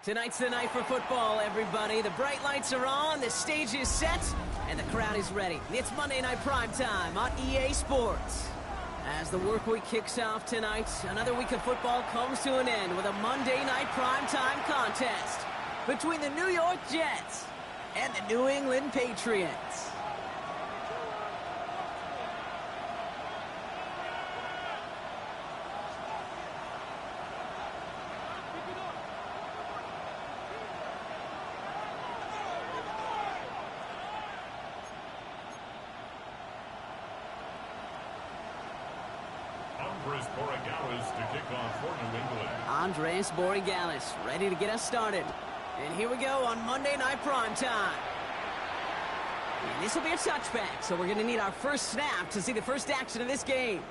Tonight's the night for football, everybody. The bright lights are on, the stage is set, and the crowd is ready. It's Monday Night Primetime on EA Sports. As the work week kicks off tonight, another week of football comes to an end with a Monday Night Primetime contest between the New York Jets and the New England Patriots. To kick off for New England. Andres Borregales, ready to get us started. And here we go on Monday Night Primetime. And this will be a touchback, so we're going to need our first snap to see the first action of this game.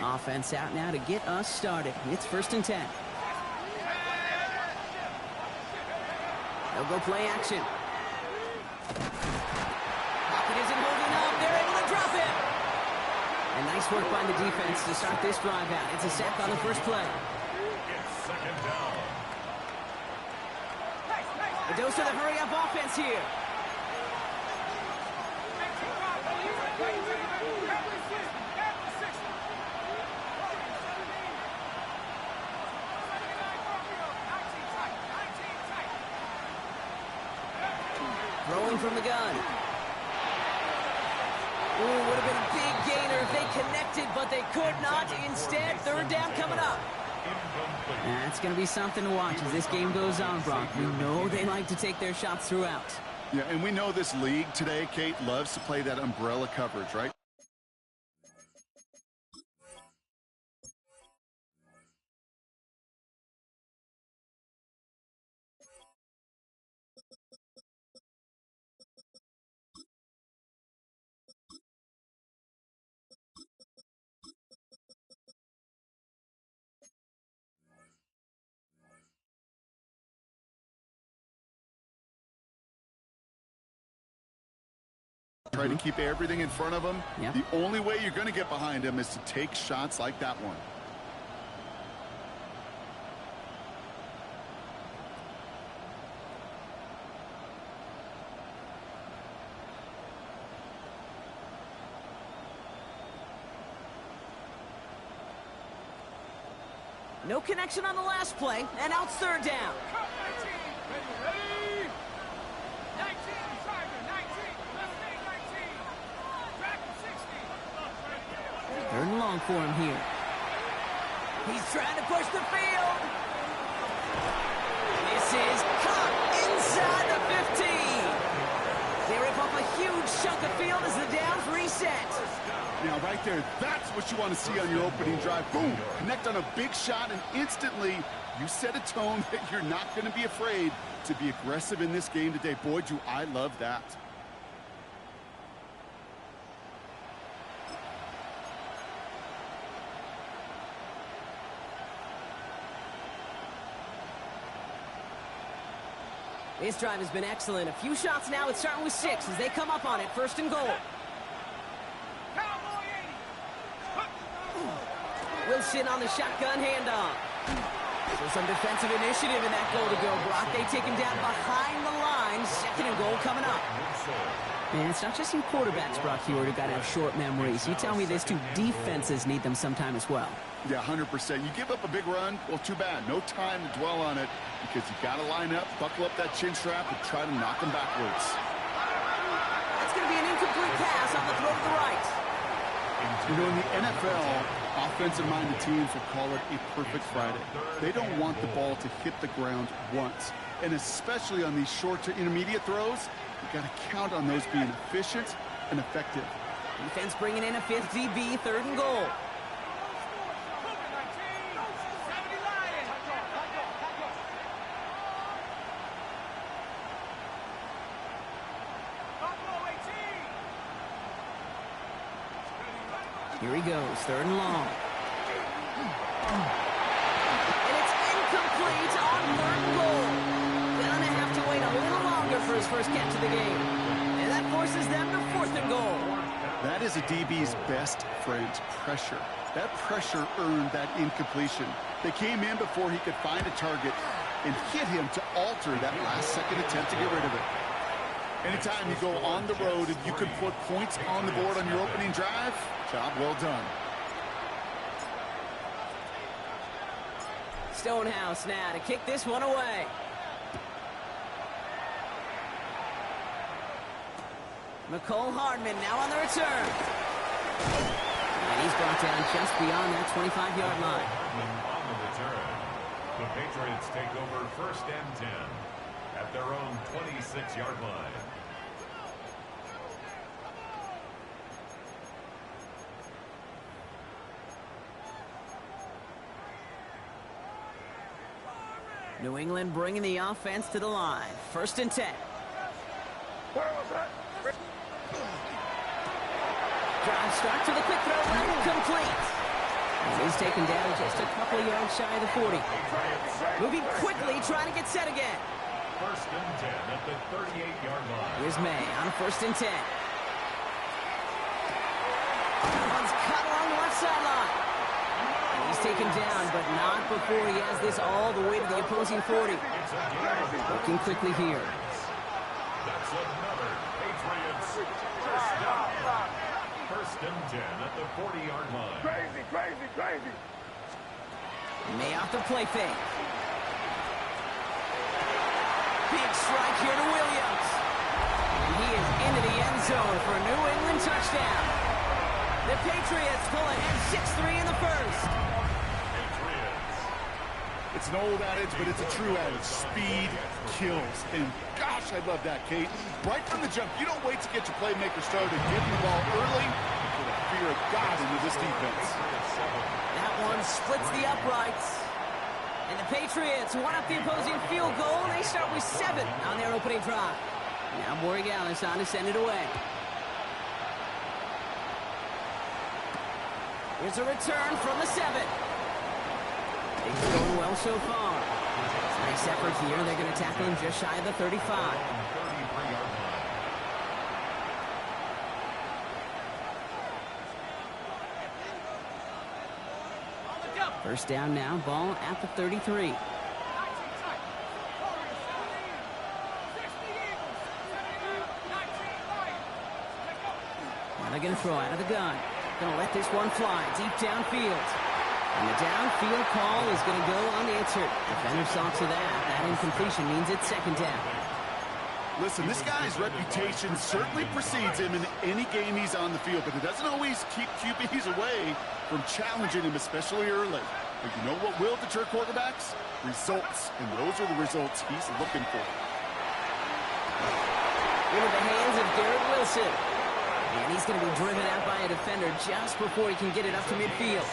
Offense out now to get us started. It's 1st and 10. They'll go play action. Pocket isn't holding up. They're able to drop it. And nice work by the defense to start this drive out. It's a sack on the first play. It's 2nd down. A dose of the hurry-up offense here. Throwing from the gun. Ooh, would have been a big gainer if they connected, but they could not. Instead, 3rd down coming up. That's going to be something to watch as this game goes on, Brock. We know they like to take their shots throughout. Yeah, and we know this league today, Kate, loves to play that umbrella coverage, right? Try to keep everything in front of them. Yep. The only way you're going to get behind them is to take shots like that one. No connection on the last play, and out 3rd down. 3rd and long for him here. He's trying to push the field. This is caught inside the 15. They rip up a huge chunk of field as the downs reset. Now, right there, that's what you want to see on your opening drive. Boom! Connect on a big shot, and instantly you set a tone that you're not going to be afraid to be aggressive in this game today. Boy, do I love that. This drive has been excellent. A few shots now. It's starting with 6 as they come up on it. 1st and goal. Wilson on the shotgun handoff. So some defensive initiative in that goal to go, Brock. They take him down behind the line. 2nd and goal coming up. And it's not just you quarterbacks, Brock, who got to have short memories. You tell me this too, defenses need them sometime as well. Yeah, 100%. You give up a big run, well, too bad. No time to dwell on it because you got to line up, buckle up that chin strap, and try to knock them backwards. That's going to be an incomplete pass on the throw to the right. You know, in the NFL, offensive-minded teams will call it a perfect Friday. They don't want the ball to hit the ground once. And especially on these short to intermediate throws, you got to count on those being efficient and effective. Defense bringing in a 5th DB, 3rd and goal. Here he goes, 3rd and long. And it's incomplete on 3rd and goal. Gonna have to wait a little longer for his first catch of the game. And that forces them to 4th and goal. That is a DB's best friend, pressure. That pressure earned that incompletion. They came in before he could find a target and hit him to alter that last-second attempt to get rid of it. Anytime you go on the road and you can put points on the board on your opening drive, job well done. Stonehouse now to kick this one away. McCole Hardman now on the return. And he's brought down just beyond that 25-yard line. On the return. The Patriots take over 1st and 10 at their own 26-yard line. New England bringing the offense to the line. 1st and 10. Drive start to the quick throw, right complete. He's taken down just a couple of yards shy of the 40. Moving quickly, trying to get set again. 1st and 10 at the 38-yard line. Here's May on 1st and 10. One's cut along the left sideline. He's taken down, but not before he has this all the way to the opposing 40. Looking quickly here. That's another Patriots first down. 1st and 10 at the 40-yard line. Crazy. May off the play fake. Big strike here to Williams. And he is into the end zone for a New England touchdown. The Patriots pull ahead 6-3 in the 1st. It's an old adage, but it's a true adage. Speed kills. And gosh, I love that, Kate. Right from the jump, you don't wait to get your playmaker started. Get the ball early. Put a fear of God into this defense. That one splits the uprights. And the Patriots want up the opposing field goal. They start with 7 on their opening drive. Now Borregales on to send it away. Here's a return from the 7. Things are going well so far. Nice effort here. They're going to tackle him just shy of the 35. First down now, ball at the 33. Now they're going to throw out of the gun. Going to let this one fly deep downfield. And the downfield call is going to go unanswered. Defender saw to that. That incompletion means it's 2nd down. Listen, this guy's reputation certainly precedes him in any game he's on the field, but it doesn't always keep QBs away from challenging him, especially early. But you know what will deter quarterbacks? Results, and those are the results he's looking for. Into the hands of Garrett Wilson. And he's going to be driven out by a defender just before he can get it up to midfield.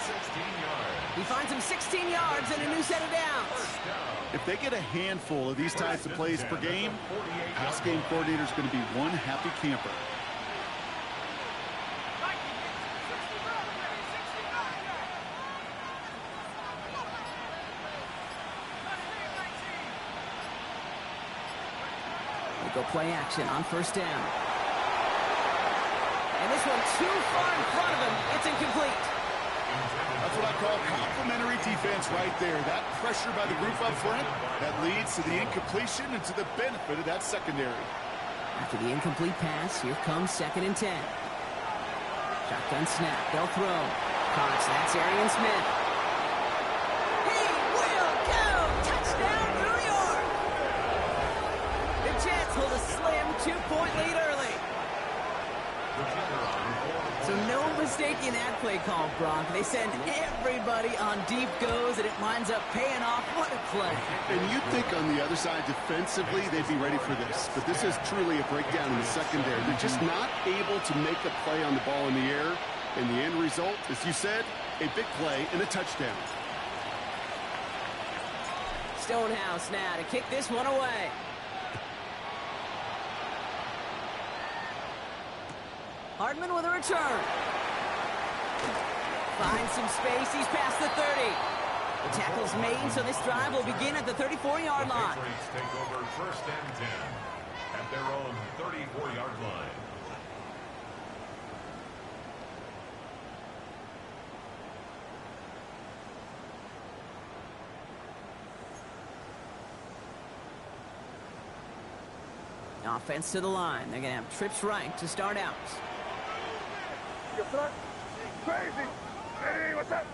He finds him 16 yards and a new set of downs. If they get a handful of these types of plays per game, pass game coordinator is going to be one happy camper. They go play action on 1st down. And this one too far in front of him. It's incomplete. That's what I call complimentary defense right there. That pressure by the group up front, that leads to the incompletion and to the benefit of that secondary. After the incomplete pass, here comes 2nd and 10. Shotgun snap. They'll throw. Caught. That's Arian Smith. He will go! Touchdown, New York! The Jets hold a slim 2-point lead early. So no mistaking that play call, Brock. They send everybody on deep goes, and it winds up paying off. What a play. And you'd think on the other side, defensively, they'd be ready for this. But this is truly a breakdown in the secondary. They're just not able to make a play on the ball in the air. And the end result, as you said, a big play and a touchdown. Stonehouse now to kick this one away. Hardman with a return. Finds some space. He's past the 30. The tackle's made, so this drive will begin at the 34-yard line. Patriots take over 1st and 10 at their own 34-yard line. Offense to the line. They're going to have trips right to start out. Crazy. Hey, what's up?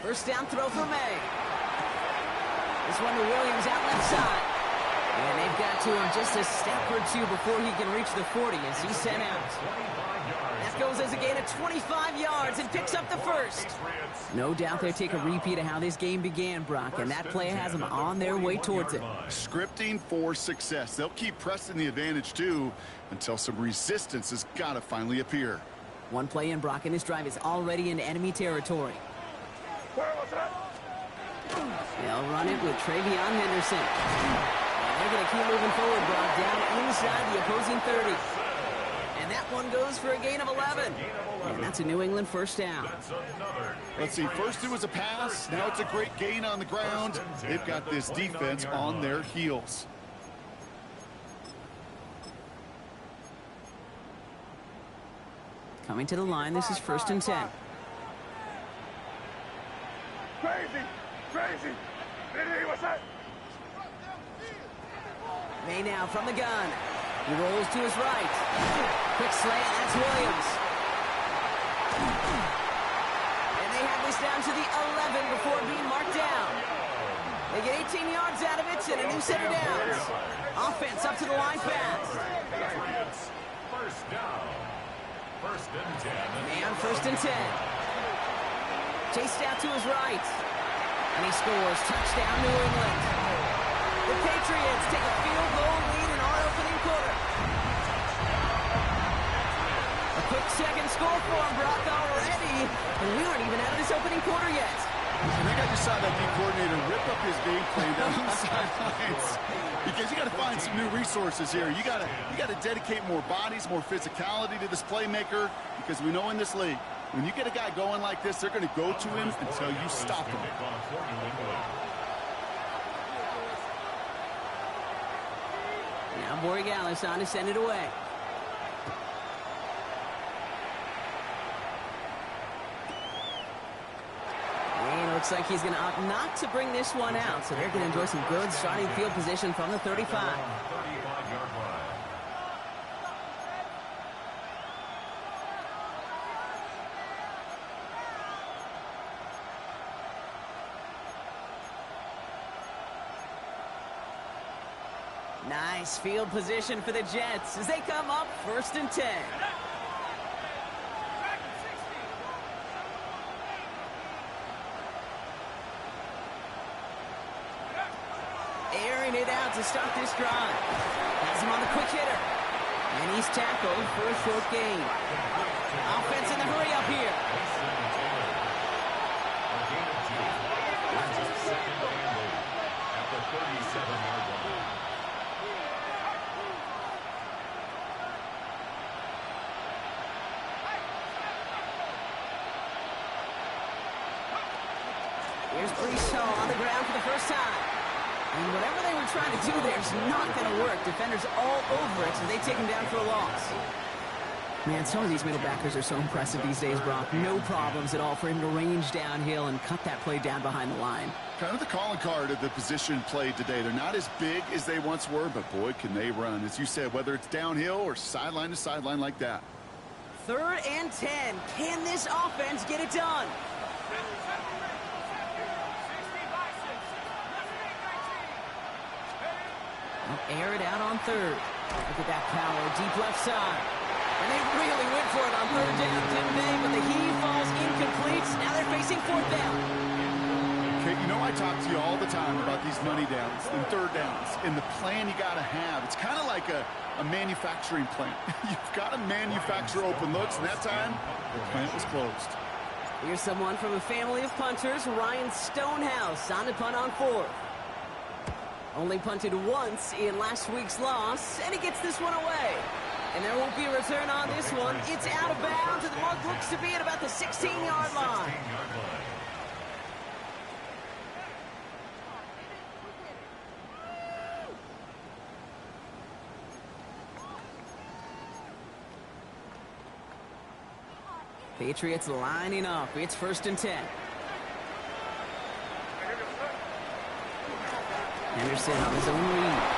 First down throw for May. This one to Williams out left side. And they've got to him just a step or two before he can reach the 40 as he's sent out. That goes as a gain of 25 yards and picks up the first. No doubt they take a repeat of how this game began, Brock, and that play has them on their way towards it. Scripting for success. They'll keep pressing the advantage, too, until some resistance has got to finally appear. One play in, Brock, and this drive is already in enemy territory. They'll run it with Travion Henderson. And they're going to keep moving forward, Brock, down inside the opposing 30. And that one goes for a gain of 11. And that's a New England first down. Let's see, first it was a pass, now it's a great gain on the ground. They've got this defense on their heels. Coming to the line, this is 1st and 10. Crazy. Crazy. Hey, what's that? May now from the gun. He rolls to his right. Quick slant, that's Williams. And they have this down to the 11 before being marked down. They get 18 yards out of it and a new set of downs. Offense up to the line fast. Patriots, first down. 1st and 10. Man, 1st and 10. Chased out to his right. And he scores. Touchdown, New England. The Patriots take a field goal lead in our opening quarter. A quick second score for him, Brock, already. And we aren't even out of this opening quarter yet. I think I just saw that D coordinator rip up his game plan down the sidelines. Because you got to find some new resources here. You got to dedicate more bodies, more physicality to this playmaker. Because we know in this league, when you get a guy going like this, they're going to go to him until you stop him. Now Borregales on to send it away. And it looks like he's going to opt not to bring this one out. So they're going to enjoy some good starting field position from the 35. 35-yard line. Nice field position for the Jets as they come up 1st and 10. Airing it out to start this drive. Has him on the quick hitter. And he's tackled for a short gain. Offense in the hurry up here. At the 37-yard line. Here's Briseau on the ground for the first time. And whatever they were trying to do there is not going to work. Defenders all over it, so they take him down for a loss. Man, some of these middle backers are so impressive these days, Brock. No problems at all for him to range downhill and cut that play down behind the line. Kind of the calling card of the position played today. They're not as big as they once were, but boy, can they run. As you said, whether it's downhill or sideline to sideline like that. 3rd and 10. Can this offense get it done? Air it out on 3rd. Look at that power, deep left side. And they really went for it on 3rd down, didn't they? But the heave falls incomplete. Now they're facing 4th down. Okay, you know I talk to you all the time about these money downs and 3rd downs and the plan you got to have. It's kind of like a manufacturing plant. You've got to manufacture open looks, and that time, the plant was closed. Here's someone from a family of punters, Ryan Stonehouse, on to punt on 4th. Only punted once in last week's loss, and he gets this one away. And there won't be a return on this one. It's out of bounds, and the mark looks to be at about the 16-yard line. Patriots lining up. It's 1st and 10. Henderson on his own lead.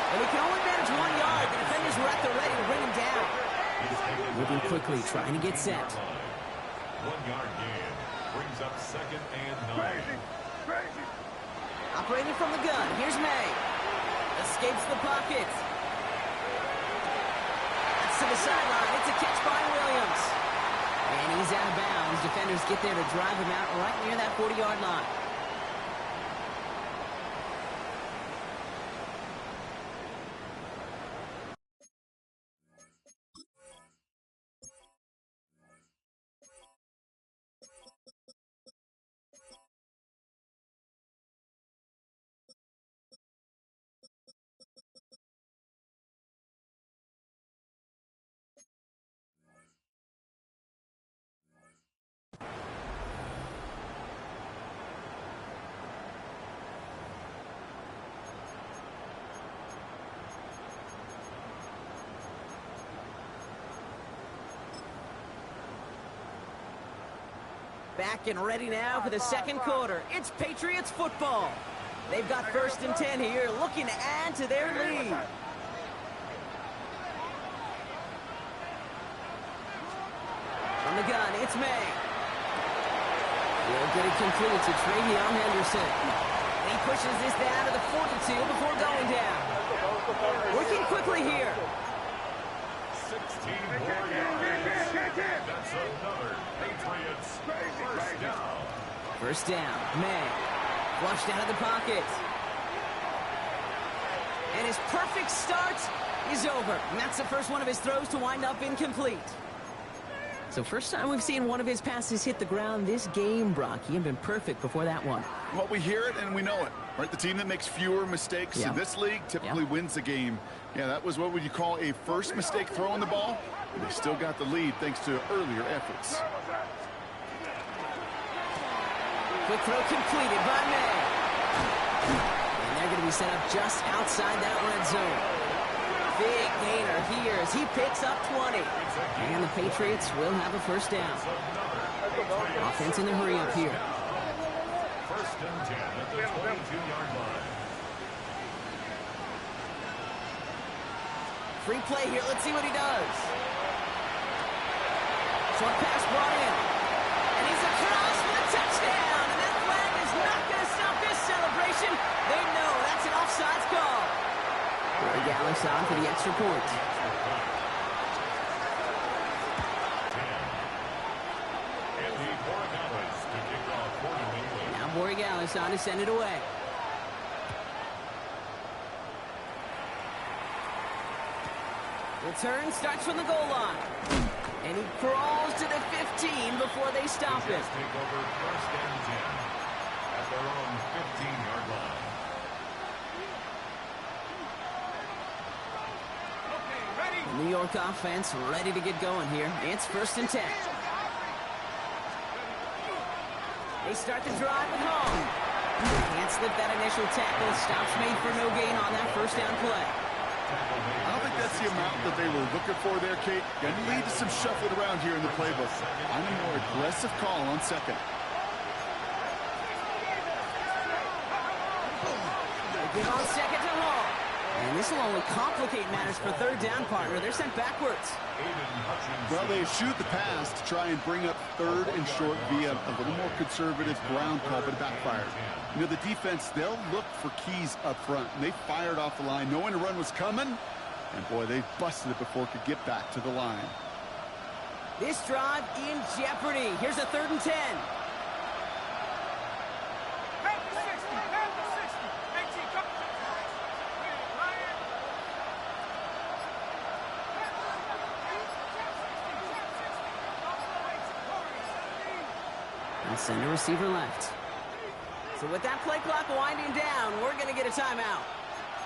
And he can only manage 1 yard. The defenders were at the ready to bring him down. Moving quickly, trying to get set. 1 yard gain brings up 2nd and 9. Operating from the gun. Here's May. Escapes the pocket. That's to the sideline. It's a catch by Williams. And he's out of bounds. Defenders get there to drive him out right near that 40-yard line. Back and ready now for the 2nd quarter. It's Patriots football. They've got 1st and 10 here, looking to add to their lead. From the gun, it's May. He'll get it complete to Travion Henderson. He pushes this down to the 42 before going down. Working quickly here. 16 more yards. That's another Patriots 1st down. 1st down, May. Flushed out of the pocket. And his perfect start is over. And that's the first one of his throws to wind up incomplete. So first time we've seen one of his passes hit the ground this game, Brock. He had been perfect before that one. Well, we hear it and we know it, right? The team that makes fewer mistakes in this league typically wins the game. Yeah, that was what would you call a first mistake throwing the ball. And they still got the lead thanks to earlier efforts. Quick throw completed by May. And they're going to be set up just outside that red zone. Big gainer here as he picks up 20. And the Patriots will have a 1st down. Offense in the hurry up here. 1st and 10 at the 22-yard line. Free play here. Let's see what he does. Short pass brought in. And he's across for the touchdown. And that flag is not going to stop this celebration. They know that's an offsides call. Wk6 on for the extra point. Now Wk6 on to send it away. Return starts from the goal line. And he crawls to the 15 before they stop him. Take over 1st and 10 at their own 15-yard line. The New York offense ready to get going here. It's 1st and 10. They start the drive at home. Can't slip that initial tackle. Stops made for no gain on that 1st down play. I don't think that's the amount that they were looking for there, Kate. Going to lead to some shuffling around here in the playbook. I need a more aggressive call on 2nd. Give on 2nd to Hall. And this will only complicate matters for 3rd down, partner. They're sent backwards. Well, they shoot the pass to try and bring up 3rd and short via a little more conservative ground call, but it backfired. You know, the defense, they'll look for keys up front. And they fired off the line knowing the run was coming. And, boy, they busted it before it could get back to the line. This drive in jeopardy. Here's a 3rd and 10. And send a receiver left. So with that play clock winding down, we're going to get a timeout.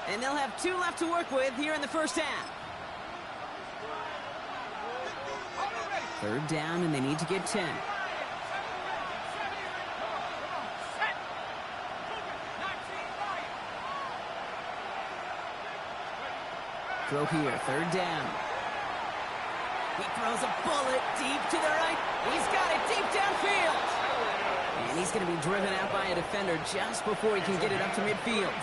And they'll have 2 left to work with here in the 1st half. Third down, and they need to get 10. Throw here, third down. He throws a bullet deep to the right. He's got it deep downfield. And he's going to be driven out by a defender just before he can get it up to midfield.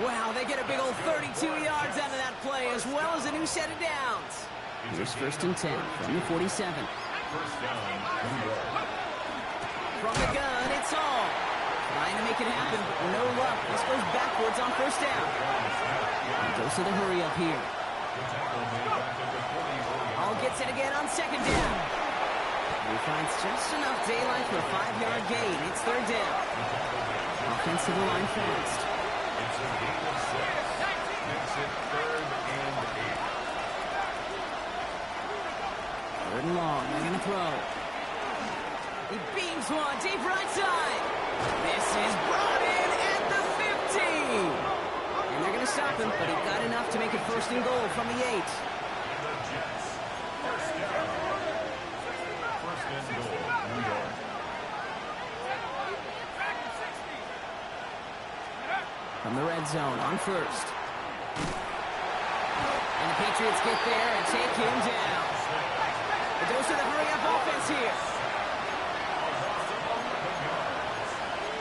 Wow, they get a big old 32 yards out of that play, as well as a new set of downs. Here's first and 10 from the 47. From the gun, it's all. Trying to make it happen, but no luck. This goes backwards on first down. He goes to the hurry up here. All gets it again on second down. He finds just enough daylight for a 5-yard gain. It's third down. Offense to the line fast. It's a gain of 6. Makes it 3rd and 8. Third and long. They're going to throw. He beams one deep right side. This is brought in at the 15. And they're going to stop him, but he got enough to make it first and goal from the 8. And the Jets. First down. First and goal, New York. From the red zone on first. And the Patriots get there and take him down. It goes to the hurry-up offense here.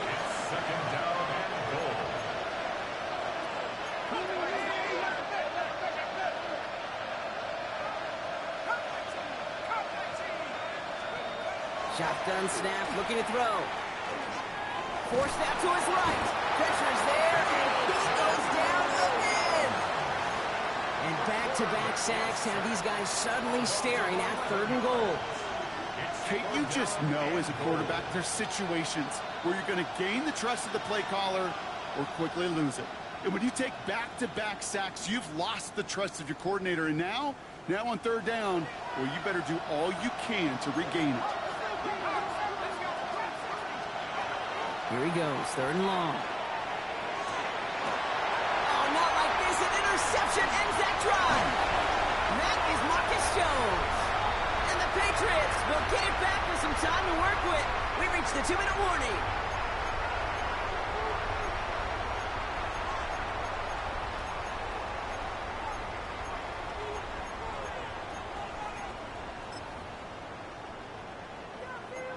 It's second down and goal. Shotgun snap, looking to throw. Forced out to his right. Pressure's there, and he goes down again. And back-to-back sacks have these guys suddenly staring at third and goal. Kate, you just know as a quarterback there's situations where you're going to gain the trust of the play caller or quickly lose it. And when you take back-to-back sacks, you've lost the trust of your coordinator. And now on third down, well, you better do all you can to regain it. Here he goes, third and long. Oh, not like this. An interception ends that drive. That is Marcus Jones. And the Patriots will get it back with some time to work with. We reach the 2-minute warning.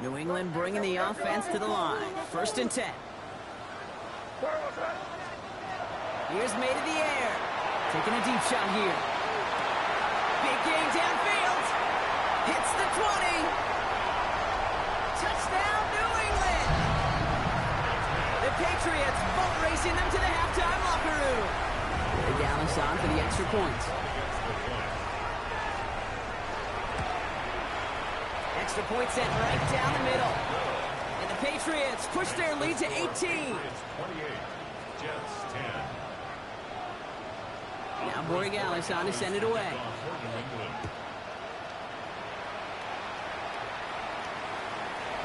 New England bringing the offense to the line. First and 10. Here's made in the air. Taking a deep shot here. Big gain downfield. Hits the 20. Touchdown, New England. The Patriots boat racing them to the halftime locker room. Dallas on for the extra point. Extra point set right down the middle. And the Patriots push their lead to 18. It's 28. Jets 10. Now Borregales on to send it away.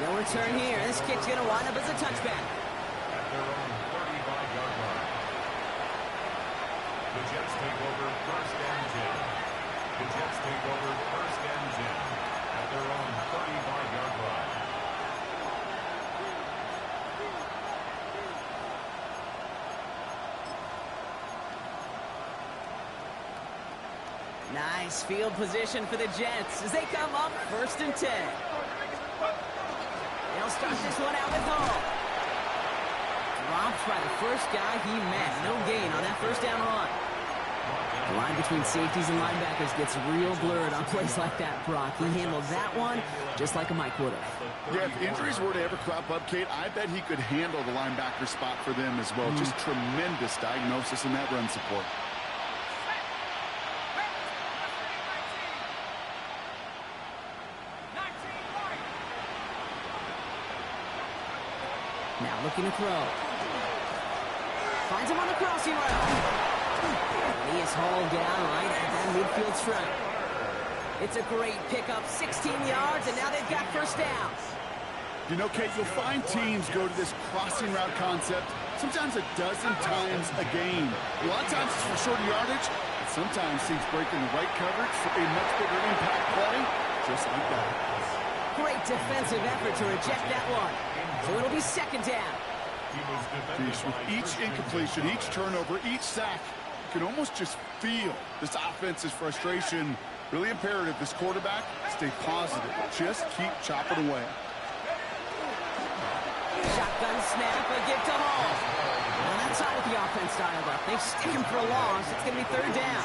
No return here. This kick's going to wind up as a touchback. At their own 35-yard line. The Jets take over first and 10. The Jets take over first and 10. At their own 35-yard line. Nice field position for the Jets as they come up first and 10. They'll start this one out with Hall. Dropped by the first guy he met. No gain on that first down run. The line between safeties and linebackers gets real blurred on plays like that, Brock. He handled that one just like a Mike would have. Yeah, if injuries were to ever crop up, Kate, I bet he could handle the linebacker spot for them as well. Just tremendous diagnosis in that run support. Now looking to throw. Finds him on the crossing route. He is hauled down right at that midfield stripe. It's a great pickup, 16 yards, and now they've got first down. You know, Kate, you'll find teams go to this crossing route concept sometimes a dozen times a game. A lot of times it's for shorter yardage, but sometimes teams break in the right coverage for a much bigger impact play. just like that. Great defensive effort to reject that one. So it'll be second down. With each incompletion, each turnover, each sack, you can almost just feel this offense's frustration. Really imperative this quarterback stay positive. Just keep chopping away. Shotgun snap, a give to Hall. Well, that's not what the offense dialed up. They stick him for a loss. It's going to be third down.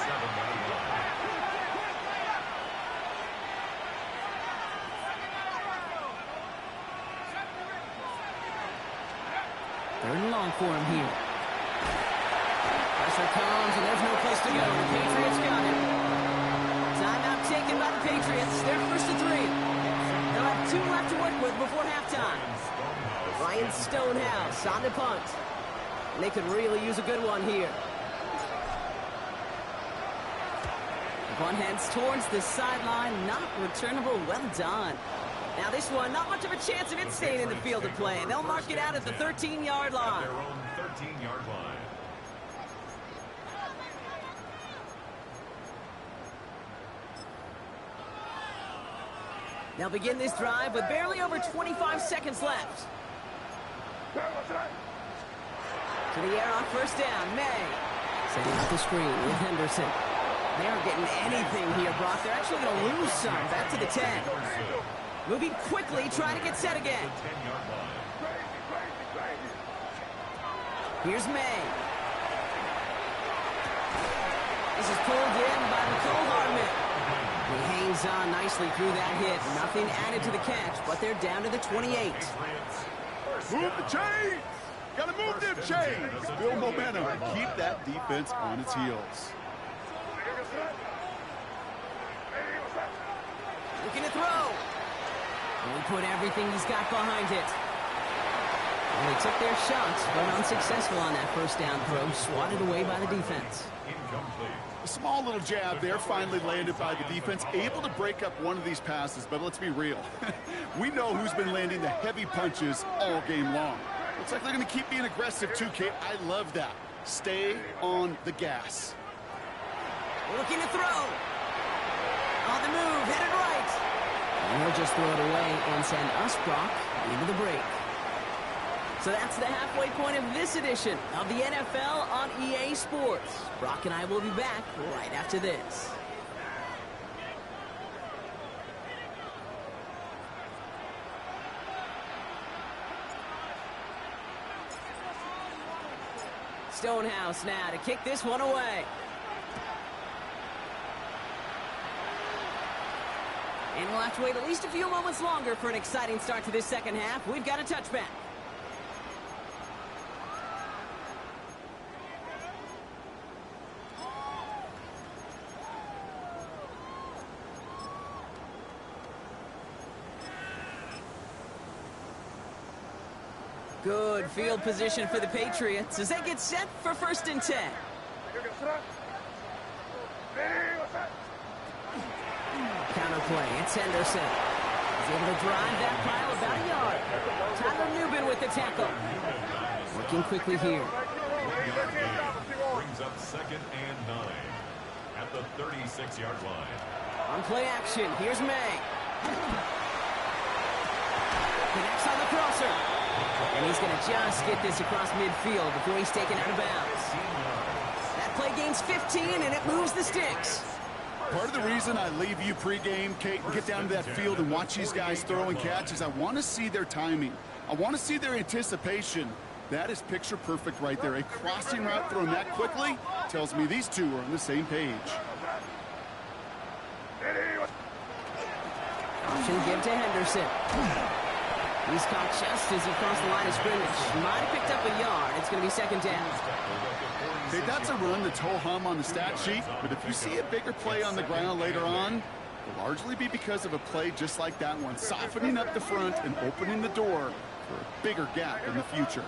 Third and long for him here. Pressure comes, and there's no place to go. The Patriots got it. Timeout taken by the Patriots. They're first and 3. They'll have 2 left to work with before halftime. Ryan Stonehouse on the punt. And they could really use a good one here. The punt heads towards the sideline. Not returnable. Well done. Now this one, not much of a chance of it staying in the field of play. They'll mark it out at the 13-yard line. Their own 13-yard line. They'll begin this drive with barely over 25 seconds left. To the air on first down, May. Setting up the screen with Henderson. They aren't getting anything here, Brock. They're actually going to lose some. Back to the 10. Moving quickly, trying to get set again. Here's May. This is pulled in by Nicole Hardman. He hangs on nicely through that hit. Nothing added to the catch, but they're down to the 28. Move the chains! Gotta move them chains! Build momentum and keep that defense on its heels. Looking to throw. And he put everything he's got behind it. Well, they took their shots, but unsuccessful on that first down throw. Swatted away by the defense. Incomplete. A small little jab there finally landed by the defense. Able to break up one of these passes, but let's be real. We know who's been landing the heavy punches all game long. Looks like they're going to keep being aggressive too, Kate. I love that. Stay on the gas. Looking to throw. On the move, headed right. And he'll just throw it away and send us, Brock, into the break. So that's the halfway point of this edition of the NFL on EA Sports. Brock and I will be back right after this. Stonehouse now to kick this one away. And we'll have to wait at least a few moments longer for an exciting start to this second half. We've got a touchback. Good field position for the Patriots as they get set for first and 10. Counter play, it's Henderson. He's able to drive that pile about a yard. Tyler Newbin with the tackle. Working quickly here. Brings up second and 9 at the 36-yard line. On play action, here's May. Connects on the crosser. And he's going to just get this across midfield before he's taken out of bounds. That play gains 15, and it moves the sticks. Part of the reason I leave you pregame, Kate, and get down to that field and watch these guys throw and catch is I want to see their timing. I want to see their anticipation. That is picture perfect right there. A crossing route thrown that quickly tells me these two are on the same page. Option give to Henderson. He's caught just as he crossed the line of scrimmage. Might have picked up a yard. It's going to be second down. Hey, that's a run that's ho-hum on the stat sheet, but if you see a bigger play on the ground later on, it'll largely be because of a play just like that one, softening up the front and opening the door for a bigger gap in the future.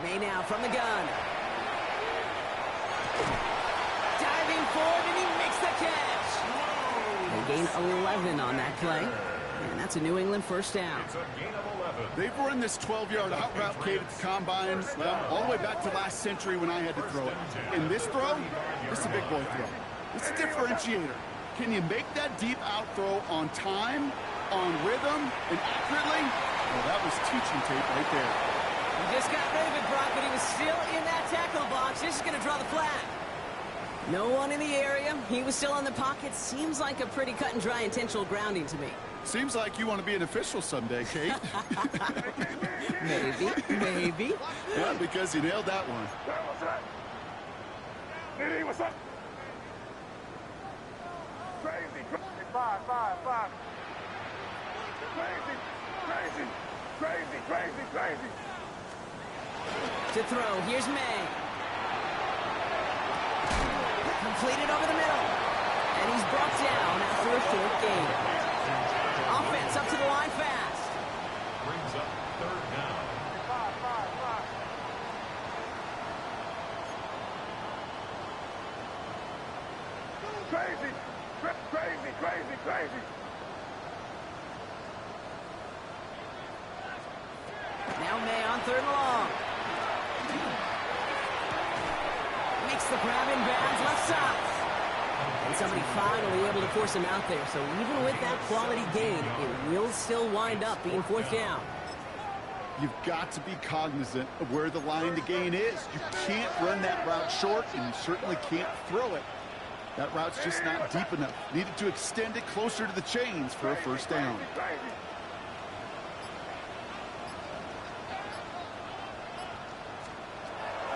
May now from the gun. Diving forward, and he makes the catch. They gain 11 on that play, and that's a New England first down. It's a gain of 11. They've run this 12-yard out route, Kate, at the combine, well, all the way back to last century when I had to throw it. In this throw, this is a big boy throw. It's a differentiator. Can you make that deep out throw on time, on rhythm, and accurately? Well, that was teaching tape right there. He just got rid of it, Brock, but he was still in that tackle box. This is going to draw the flag. No one in the area. He was still in the pocket. Seems like a pretty cut and dry intentional grounding to me. Seems like you want to be an official someday, Kate. Maybe. Yeah, because you nailed that one. What's up? Crazy, crazy, five. Crazy. To throw, here's May. Completed over the middle. And he's brought down after a short gain. Offense up to the line fast. Brings up third down. Five. Crazy. Now May on third and long. Makes the grab in bounds left side. And somebody finally able to force him out there. So even with that quality gain, it will still wind up being fourth down. You've got to be cognizant of where the line to gain is. You can't run that route short, and you certainly can't throw it. That route's just not deep enough. Needed to extend it closer to the chains for a first down.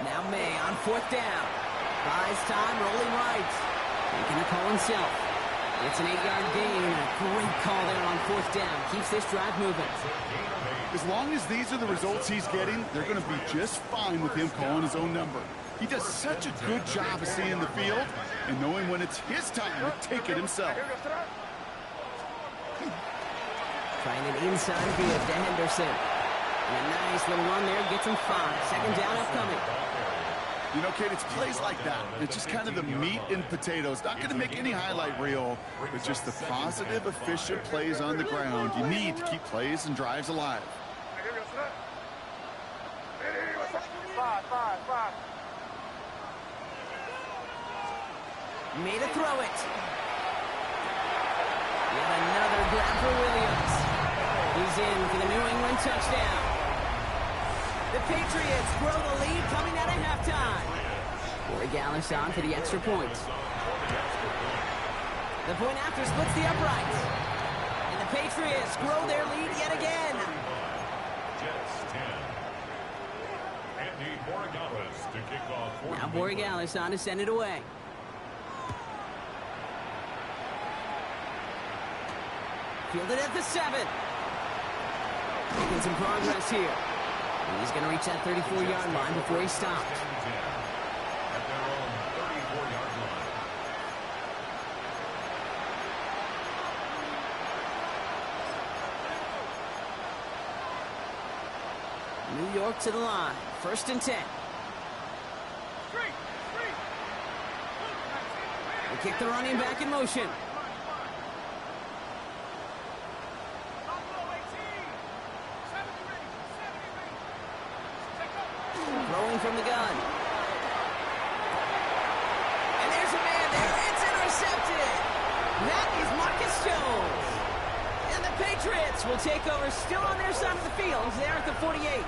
Now May on fourth down. Buys time, rolling right. Making the call himself. It's an 8-yard gain. A great call there on fourth down. Keeps this drive moving. As long as these are the results he's getting, they're going to be just fine with him calling his own number. He does such a good job of seeing the field and knowing when it's his time to take it himself. Trying an inside give to Henderson. And a nice little run there gets him 5. Second down upcoming. You know, Kate, it's plays like that. It's just kind of the meat and potatoes. Not going to make any highlight reel, but just the positive, efficient plays on the ground. You need to keep plays and drives alive. Five. Made a throw it. Yet another grab for Williams. He's in for the New England touchdown. The Patriots grow the lead coming out of halftime. Wk6 on for the extra point. The point after splits the uprights. And the Patriots grow their lead yet again. Jets 10. Andy Wk6 to kick off. Now Wk6 on to send it away. Fielded at the 7. Making some progress here. He's going to reach that 34-yard line before he stops. At their own 34-yard line. New York to the line. 1st and 10. They kick the running back in motion. Throwing from the gun. And there's a man there. It's intercepted. That is Marcus Jones. And the Patriots will take over still on their side of the field. They're at the 48.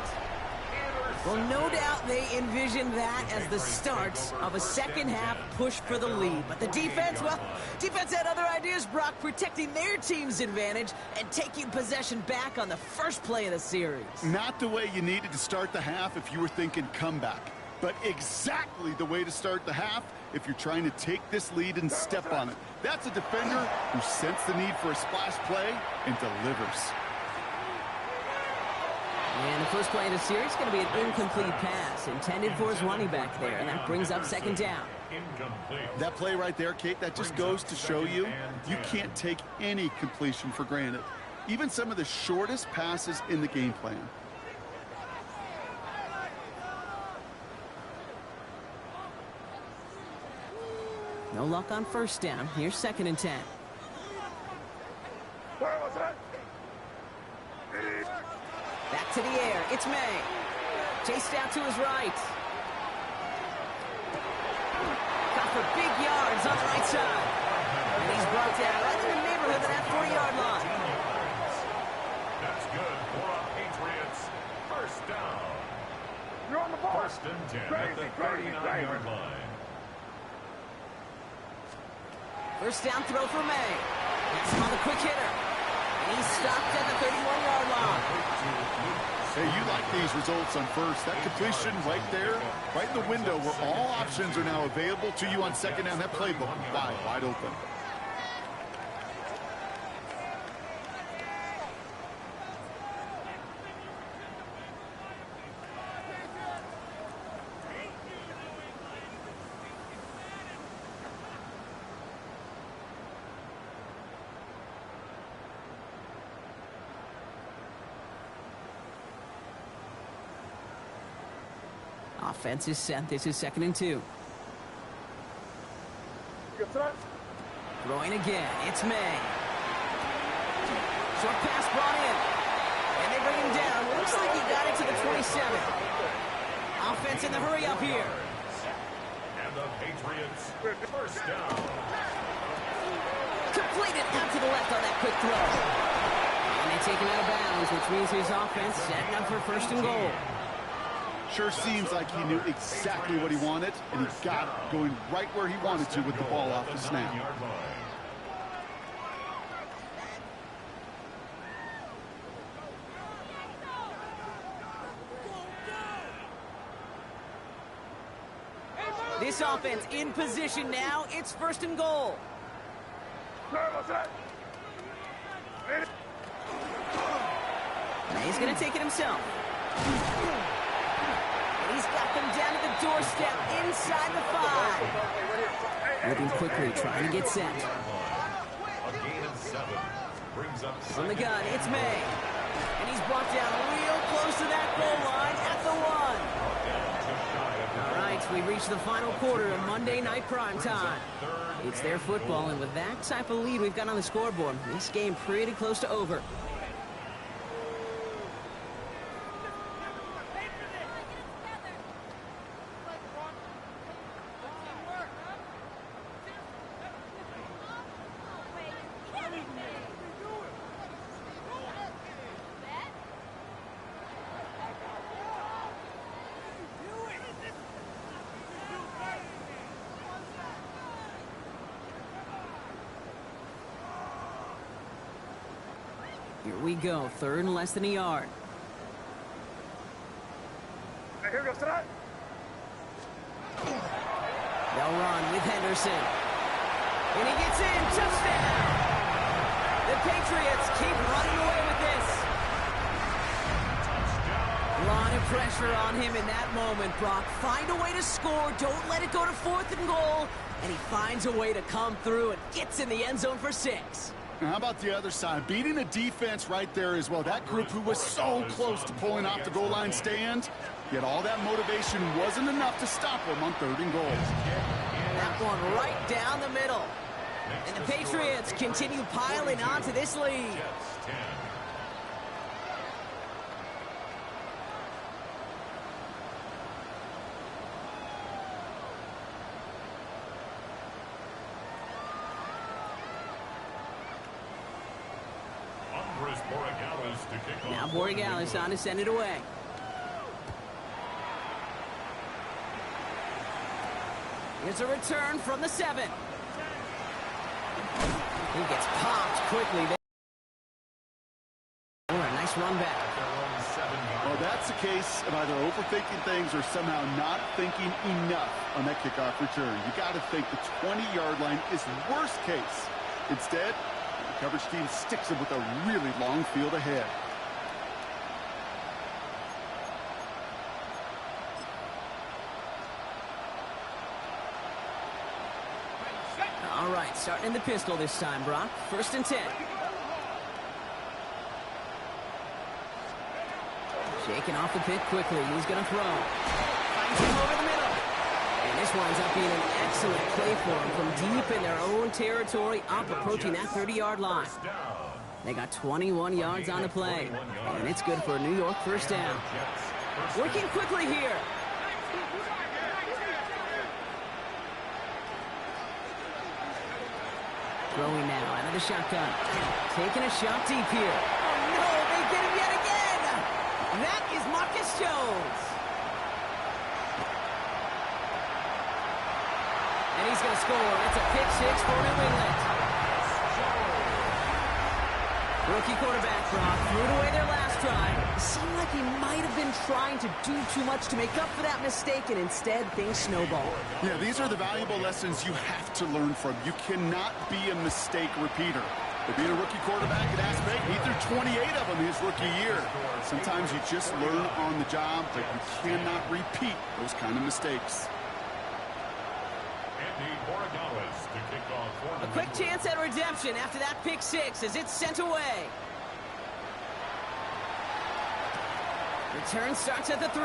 Well, no doubt they envision that as the start of a second-half push for the lead. But the defense, well, defense had other ideas, Brock, protecting their team's advantage and taking possession back on the first play of the series. Not the way you needed to start the half if you were thinking comeback, but exactly the way to start the half if you're trying to take this lead and step on it. That's a defender who sensed the need for a splash play and delivers. And the first play of the series is going to be an incomplete pass intended for his running back there, and that brings up second down. That play right there, Kate, that just goes to show you can't take any completion for granted. Even some of the shortest passes in the game plan. No luck on first down. Here's 2nd and 10. Back to the air. It's May. Chased out to his right. Got for big yards on the right side. And he's brought down right in the neighborhood of that 40-yard line. That's good for a Patriots first down. You're on the ball. First and 10 at the 39-yard line. First down throw for May. That's on the quick hitter. And he's stopped at the 31-yard line. Hey, you like these results on first. That completion right there, right in the window where all options are now available to you on second down. That playbook wide open. Offense is set. This is 2nd and 2. Throwing again. It's May. Short pass brought in. And they bring him down. Looks like he got it to the 27. Offense in the hurry up here. And the Patriots first down. Completed out to the left on that quick throw. And they take him out of bounds, which means his offense setting up for 1st and goal. Sure seems like he knew exactly what he wanted, and he got it going right where he wanted to with the ball off the snap. This offense in position now. It's 1st and goal. He's going to take it himself. He's got them down to the doorstep inside the 5. Moving quickly, trying to get set. A gain of 7 brings up From the gun, it's May. And he's brought down real close to that goal line at the 1. All right, we reach the final quarter of Monday Night Primetime. It's their football, and with that type of lead we've got on the scoreboard, this game pretty close to over. Here we go, 3rd and less than a yard. Hey, here goes tonight. They'll run with Henderson. And he gets in, touchdown! The Patriots keep running away with this. A lot of pressure on him in that moment, Brock. Find a way to score, don't let it go to 4th and goal, and he finds a way to come through and gets in the end zone for 6. Now, how about the other side? Beating the defense right there as well. That group who was so close to pulling off the goal line stand, yet all that motivation wasn't enough to stop them on 3rd and goal. That one right down the middle. And the Patriots continue piling onto this lead. Now Borregales on to send it away. Here's a return from the 7. He gets popped quickly. Oh, a nice run back. Well, that's the case of either overthinking things or somehow not thinking enough on that kickoff return. You got to think the 20-yard line is worst case. Instead, the coverage team sticks him with a really long field ahead. All right, starting in the pistol this time, Brock. 1st and 10. Shaking off the pit quickly. He's going to throw. Finds him over the middle. And this winds up being an excellent play for him from deep in their own territory, up approaching that 30-yard line. They got 21 yards on the play, and it's good for a New York first down. Working quickly here. Throwing now out of the shotgun. Taking a shot deep here. Oh, no, they get him yet again. That is Marcus Jones. And he's going to score. It's a pick six for New England. Rookie quarterback, Brock, threw it away their last drive. It seemed like he might have been trying to do too much to make up for that mistake, and instead things snowballed. Yeah, these are the valuable lessons you have to learn from. You cannot be a mistake repeater. To be a rookie quarterback at Aspen, he threw 28 of them his rookie year. Sometimes you just learn on the job, but you cannot repeat those kind of mistakes. A quick chance at redemption after that pick six as it's sent away. Return starts at the 3.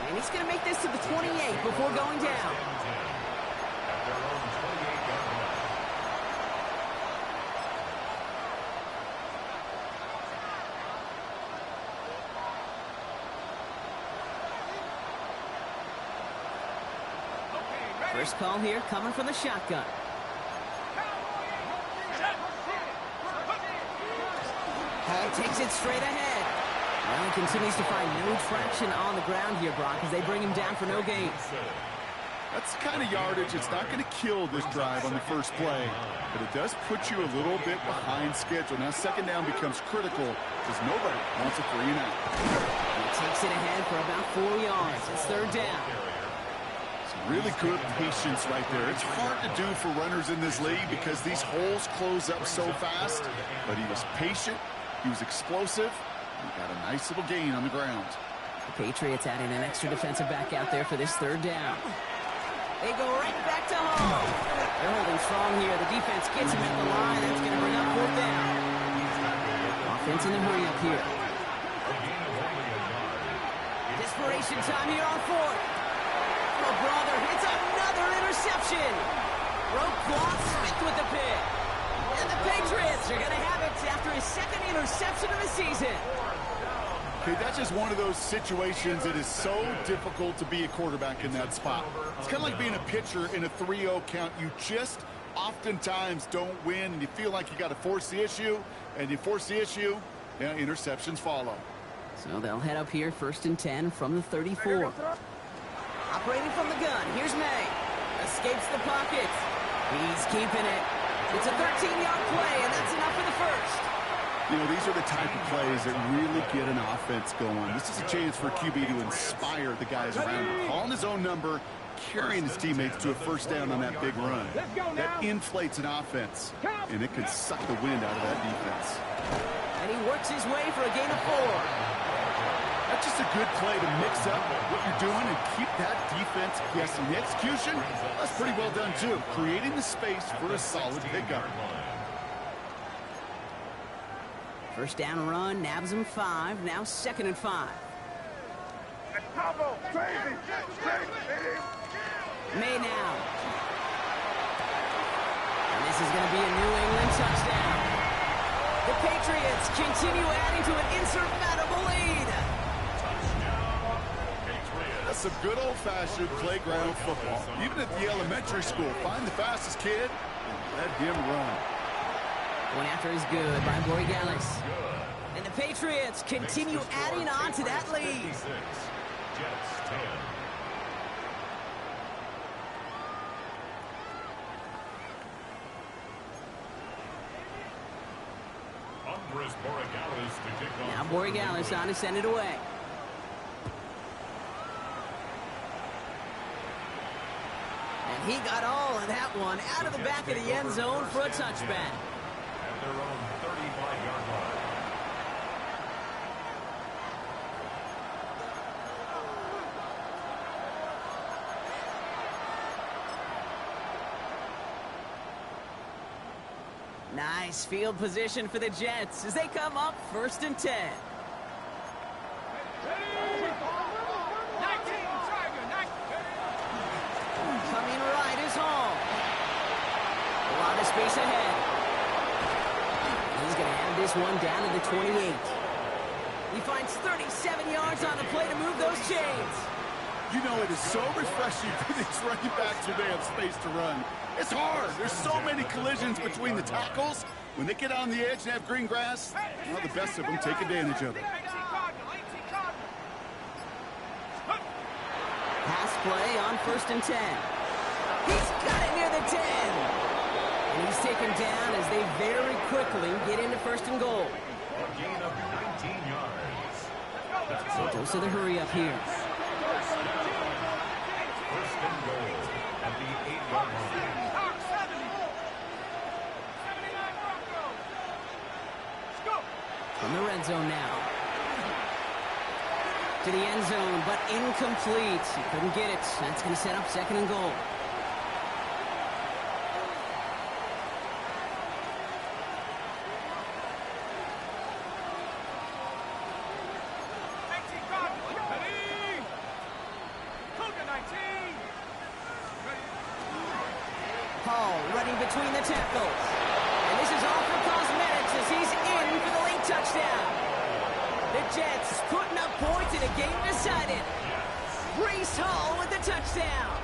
And he's going to make this to the 28 before going down. First call here coming from the shotgun. Hall takes it straight ahead. Well, he continues to find no traction on the ground here, Brock, as they bring him down for no gain. That's the kind of yardage. It's not going to kill this drive on the first play, but it does put you a little bit behind schedule. Now, second down becomes critical because nobody wants a 3 and out. He takes it ahead for about 4 yards. It's third down. Really good patience right there. It's hard to do for runners in this league because these holes close up so fast. But he was patient. He was explosive. He got a nice little gain on the ground. The Patriots adding an extra defensive back out there for this third down. They go right back to Hall. They're holding strong here. The defense gets him at the line. That's going to bring up fourth down. Offense in the hurry up here. Desperation time here on fourth. Oh, brother, it's another interception. Roquan Smith with the pick. And the Patriots are going to have it after his second interception of the season. Okay, that's just one of those situations that is so difficult to be a quarterback in that spot. It's kind of like being a pitcher in a 3-0 count. You just oftentimes don't win, and you feel like you got to force the issue, and you force the issue, yeah, interceptions follow. So they'll head up here, 1st and 10 from the 34. Operating from the gun, here's May. Escapes the pocket. He's keeping it. It's a 13-yard play, and that's enough for the first. You know, these are the type of plays that really get an offense going. This is a chance for QB to inspire the guys around him. Calling his own number, carrying his teammates to a first down on that big run. That inflates an offense, and it can suck the wind out of that defense. And he works his way for a gain of 4. That's just a good play to mix up what you're doing and keep that defense guessing. The execution, that's pretty well done, too. Creating the space for a solid pickup. First down run, nabs him 5. Now 2nd and 5. May now. And this is going to be a New England touchdown. The Patriots continue adding to an insurmountable lead. That's some good old-fashioned playground football. Even at the elementary school, find the fastest kid and let him run. One after is good by Wk6. And the Patriots continue adding on to that lead. Jets 10. Now Wk6 on to send it away. And he got all of that one out of the back of the end zone for a touchback. At their own 35-yard line. Nice field position for the Jets as they come up 1st and 10. Coming right is Hall. A lot of space ahead. He's going to have this one down to the 28. He finds 37 yards on the play to move those chains. You know, it is so refreshing for these running backs when they have space to run. It's hard. There's so many collisions between the tackles. When they get on the edge and have green grass, well, the best of them take advantage of it. Pass play on 1st and 10. He's got it near the 10. And he's taken down as they very quickly get into 1st and goal. A gain of 19 yards. So dose of the hurry up here. 1st and goal at the 8-yard line. From the red zone now. To the end zone, but incomplete. He couldn't get it. That's going to set up 2nd and goal. Hall running between the tackles. And this is all for cosmetics as he's in for the late touchdown. The Jets putting up points in a game decided. Breece Hall with the touchdown.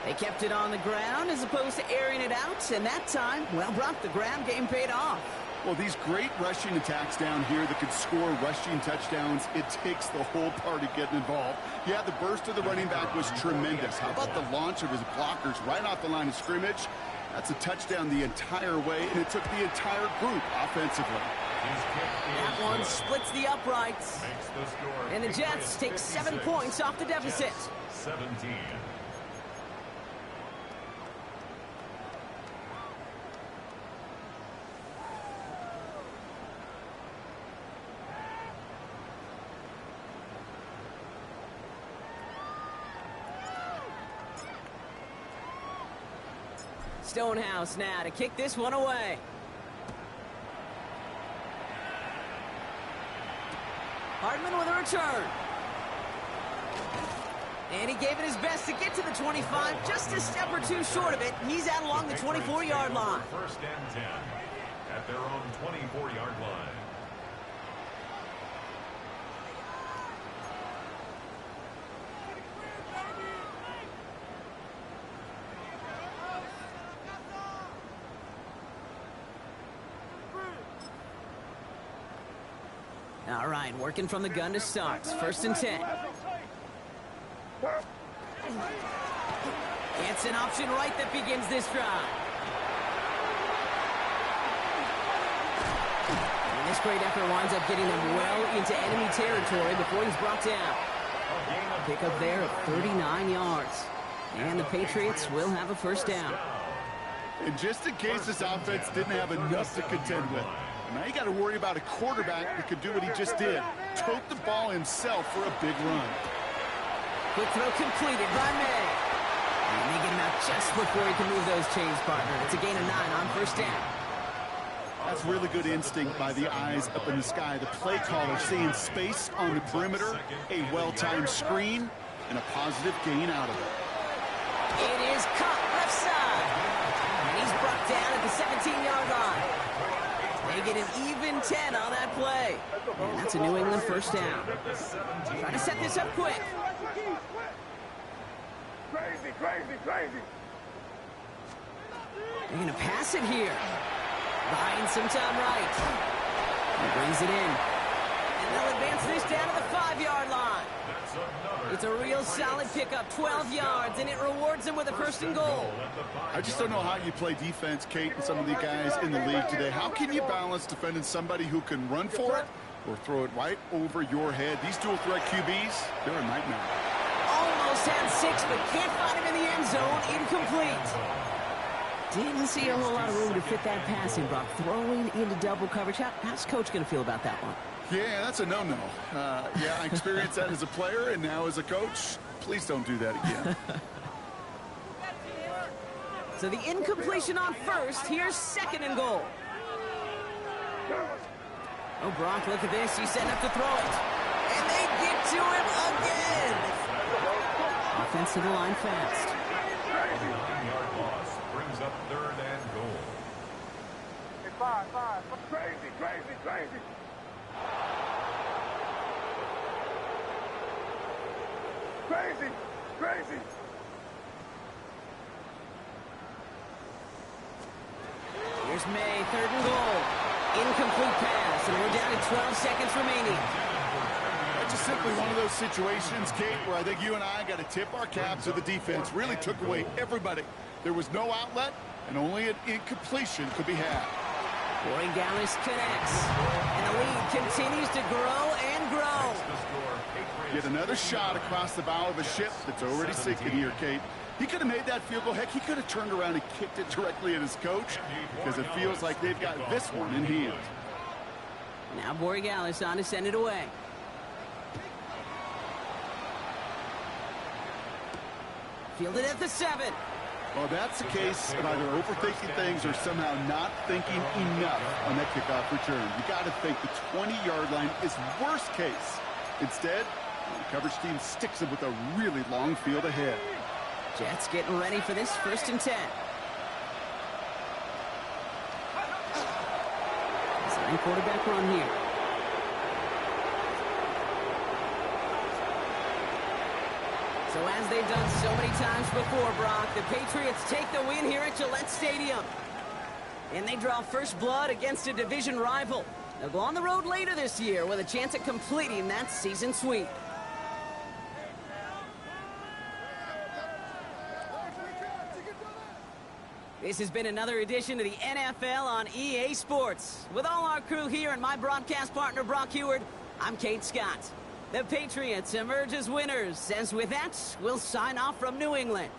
They kept it on the ground as opposed to airing it out, and that time, well, Brock, the ground game paid off. Well, these great rushing attacks down here that could score rushing touchdowns, it takes the whole party getting involved. Yeah, the burst of the running back was tremendous. How about the launch of his blockers right off the line of scrimmage? That's a touchdown the entire way, and it took the entire group offensively. That one splits the uprights. And the Jets take 7 points off the deficit. 17. Stonehouse now to kick this one away. Hardman with a return. And he gave it his best to get to the 25, just a step or two short of it. He's out along the 24-yard line. 1st and 10 at their own 24-yard line. All right, working from the gun to start. 1st and 10. It's an option right that begins this drive. And this great effort winds up getting them well into enemy territory before he's brought down. Pick up there of 39 yards. And the Patriots will have a 1st down. And just in case this offense didn't have enough to contend with, now you got to worry about a quarterback that could do what he just did. Tote the ball himself for a big run. Quick throw completed by May. And they get him out just before he can move those chains, partner. It's a gain of 9 on 1st down. That's really good instinct by the eyes up in the sky. The play caller seeing space on the perimeter, a well-timed screen, and a positive gain out of it. It is caught left side. And he's brought down at the 17-yard line. They get an even 10 on that play. And that's a New England 1st down. Trying to set this up quick. Crazy. They're going to pass it here. Buying some time right. He brings it in. And they'll advance this down to the 5-yard line. It's a real solid pickup, 12 yards, and it rewards them with a 1st and goal. I just don't know how you play defense, Kate, and some of the guys in the league today. How can you balance defending somebody who can run for it or throw it right over your head? These dual-threat QBs, they're a nightmare. Almost had 6, but can't find him in the end zone. Incomplete. Didn't see a whole lot of room to fit that passing, Brock. Throwing into double coverage. How's Coach going to feel about that one? Yeah, that's a no-no. Yeah, I experienced that as a player and now as a coach. Please don't do that again. So the incompletion on 1st. Here's 2nd and goal. Oh, Brock, look at this. He's setting up to throw it. And they get to him again. Offense to the line fast. 9-yard loss brings up 3rd and goal. Five. Crazy. Crazy, crazy. Here's May, 3rd and goal. Incomplete pass, and we're down to 12 seconds remaining. That's just simply one of those situations, Kate, where I think you and I got to tip our caps to the defense. Really took away everybody. There was no outlet, and only an incompletion could be had. Wk6 connects, and the lead continues to grow and grow. Get another shot across the bow of a ship that's already sinking here, Kate. He could have made that field goal. Heck, he could have turned around and kicked it directly at his coach, because it feels like they've got this one in hand. Now Wk6 on to send it away. Fielded at the 7. Well, that's the case of either overthinking things or somehow not thinking enough on that kickoff return. You got to think the 20-yard line is worst case. Instead, the coverage team sticks him with a really long field ahead. Jets getting ready for this 1st and 10. Design quarterback run here. So as they've done so many times before, Brock, the Patriots take the win here at Gillette Stadium. And they draw first blood against a division rival. They'll go on the road later this year with a chance at completing that season sweep. This has been another edition of the NFL on EA Sports. With all our crew here and my broadcast partner, Brock Heward, I'm Kate Scott. The Patriots emerge as winners, as with that, we'll sign off from New England.